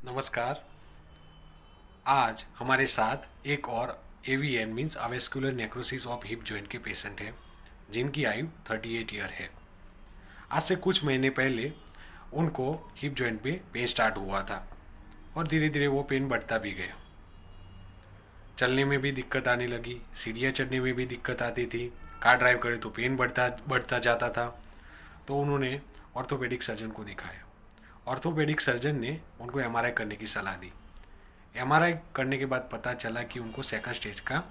नमस्कार। आज हमारे साथ एक और AVN means avascular necrosis of hip joint के पेशेंट हैं जिनकी आयु 38 ईयर है। आज से कुछ महीने पहले उनको हिप जॉइंट में पेन स्टार्ट हुआ था और धीरे धीरे वो पेन बढ़ता भी गया। चलने में भी दिक्कत आने लगी, सीढ़ियाँ चढ़ने में भी दिक्कत आती थी, कार ड्राइव करे तो पेन बढ़ता बढ़ता जाता था। तो उन्होंने ऑर्थोपेडिक सर्जन को दिखाया। ऑर्थोपेडिक सर्जन ने उनको एमआरआई करने की सलाह दी। एमआरआई करने के बाद पता चला कि उनको सेकंड स्टेज का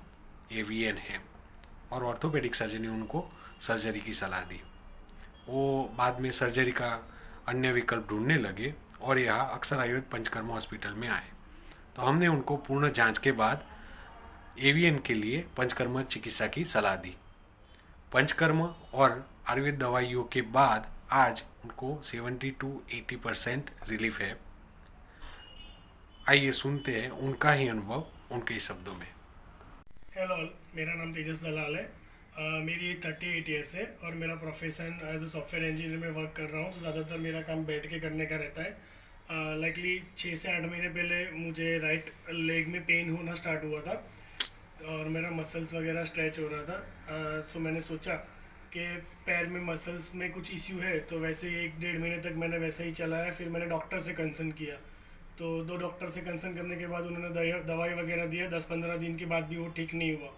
एवीएन है और ऑर्थोपेडिक सर्जन ने उनको सर्जरी की सलाह दी। वो बाद में सर्जरी का अन्य विकल्प ढूंढने लगे और यहाँ अक्सर आयुर्वेद पंचकर्मा हॉस्पिटल में आए। तो हमने उनको पूर्ण जांच के बाद एवीएन के लिए पंचकर्मा चिकित्सा की सलाह दी। पंचकर्मा और आयुर्वेद दवाइयों के बाद आज उनको 70 to 80% रिलीफ है। आइए सुनते हैं उनका ही अनुभव उनके ही शब्दों में। हेलो ऑल, मेरा नाम तेजस दलाल है। मेरी एज 38 ईयर्स है और मेरा profession as a software engineer में वर्क कर रहा हूँ। तो ज़्यादातर मेरा काम बैठ के करने का रहता है। लाइकली 6 से 8 महीने पहले मुझे राइट लेग में पेन होना स्टार्ट हुआ था और मेरा मसल्स वगैरह स्ट्रेच हो रहा था। सो मैंने सोचा कि पैर में मसल्स में कुछ इश्यू है। तो वैसे ही 1-1.5 महीने तक मैंने वैसे ही चलाया। फिर मैंने डॉक्टर से कंसल्ट किया। तो 2 डॉक्टर से कंसल्ट करने के बाद उन्होंने दवाई वगैरह दिया। 10-15 दिन के बाद भी वो ठीक नहीं हुआ।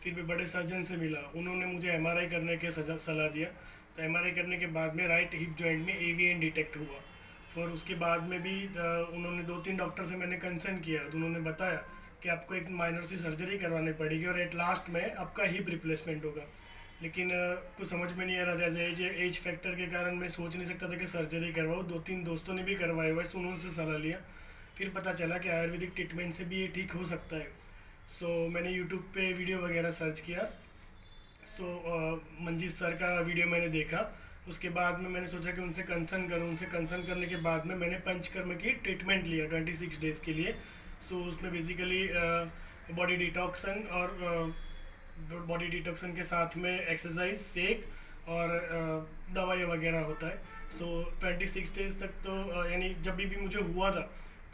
फिर भी बड़े सर्जन से मिला, उन्होंने मुझे एमआरआई करने के सलाह दिया। तो एमआरआई करने के बाद में राइट हिप जॉइंट में एवीएन डिटेक्ट हुआ। फिर उसके बाद में भी उन्होंने 2-3 डॉक्टर से मैंने कंसल्ट किया। तो उन्होंने बताया कि आपको एक माइनर सी सर्जरी करवानी पड़ेगी और एट लास्ट में आपका हिप रिप्लेसमेंट होगा। लेकिन कुछ समझ में नहीं आ रहा था। जैसे एज फैक्टर के कारण मैं सोच नहीं सकता था कि सर्जरी करवाऊँ। 2-3 दोस्तों ने भी करवाया हुआ है, सो उन्होंने सलाह लिया। फिर पता चला कि आयुर्वेदिक ट्रीटमेंट से भी ये ठीक हो सकता है। मैंने यूट्यूब पे वीडियो वगैरह सर्च किया। मंजीत सर का वीडियो मैंने देखा। उसके बाद में मैंने सोचा कि उनसे कंसर्न करूं। उनसे कंसर्न करने के बाद में मैंने पंचकर्म की ट्रीटमेंट लिया 26 डेज़ के लिए। उसमें बेसिकली बॉडी डिटॉक्सन और बॉडी डिटॉक्सन के साथ में एक्सरसाइज, सेक और दवाई वगैरह होता है। 26 डेज तक तो यानी जब भी मुझे हुआ था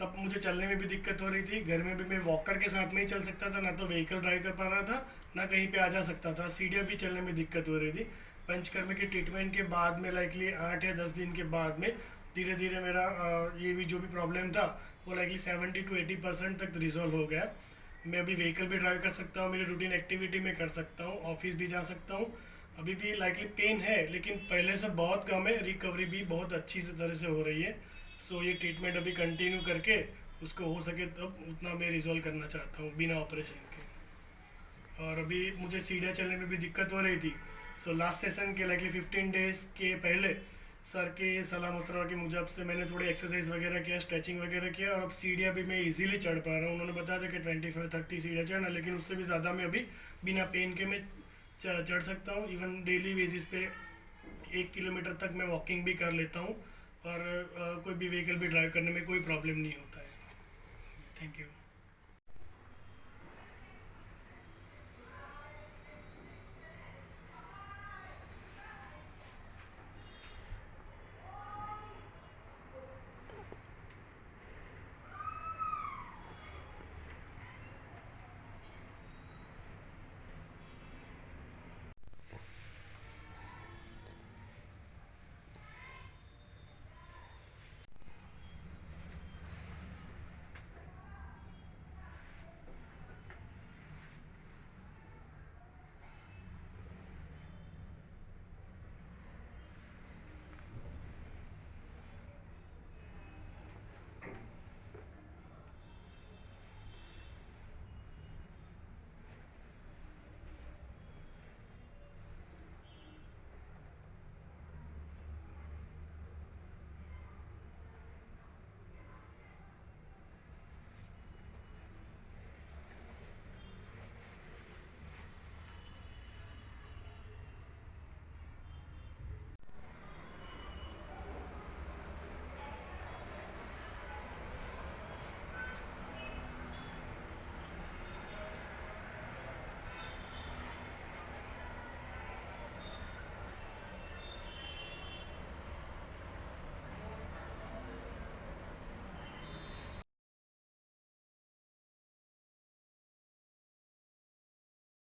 तब मुझे चलने में भी दिक्कत हो रही थी। घर में भी मैं वॉकर के साथ में ही चल सकता था, ना तो व्हीकल ड्राइव कर पा रहा था, ना कहीं पे आ जा सकता था। सीढ़ियाँ भी चलने में दिक्कत हो रही थी। पंचकर्म के ट्रीटमेंट के बाद में लाइकली 8 या 10 दिन के बाद में धीरे धीरे मेरा ये भी जो भी प्रॉब्लम था वो लाइकली 70 to 80% तक रिजॉल्व हो गया। मैं अभी व्हीकल भी ड्राइव कर सकता हूँ, मेरी रूटीन एक्टिविटी में कर सकता हूँ, ऑफिस भी जा सकता हूँ। अभी भी लाइकली पेन है लेकिन पहले से बहुत कम है। रिकवरी भी बहुत अच्छी तरह से हो रही है। ये ट्रीटमेंट अभी कंटिन्यू करके उसको हो सके तब उतना मैं रिजॉल्व करना चाहता हूँ बिना ऑपरेशन के। और अभी मुझे सीढ़ियाँ चलने में भी दिक्कत हो रही थी। लास्ट सेशन के लाइकली 15 डेज के पहले सर के सलाह मशवरा के मुजब से मैंने थोड़ी एक्सरसाइज वगैरह किया, स्ट्रेचिंग वगैरह किया और अब सीढ़ियाँ भी मैं इजीली चढ़ पा रहा हूँ। उन्होंने बताया था कि 25-30 सीढ़ियाँ चढ़ना, लेकिन उससे भी ज़्यादा मैं अभी बिना पेन के मैं चढ़ सकता हूँ। इवन डेली बेसिस पे 1 किलोमीटर तक मैं वॉकिंग भी कर लेता हूँ और कोई भी व्हीकल भी ड्राइव करने में कोई प्रॉब्लम नहीं होता है। Thank you.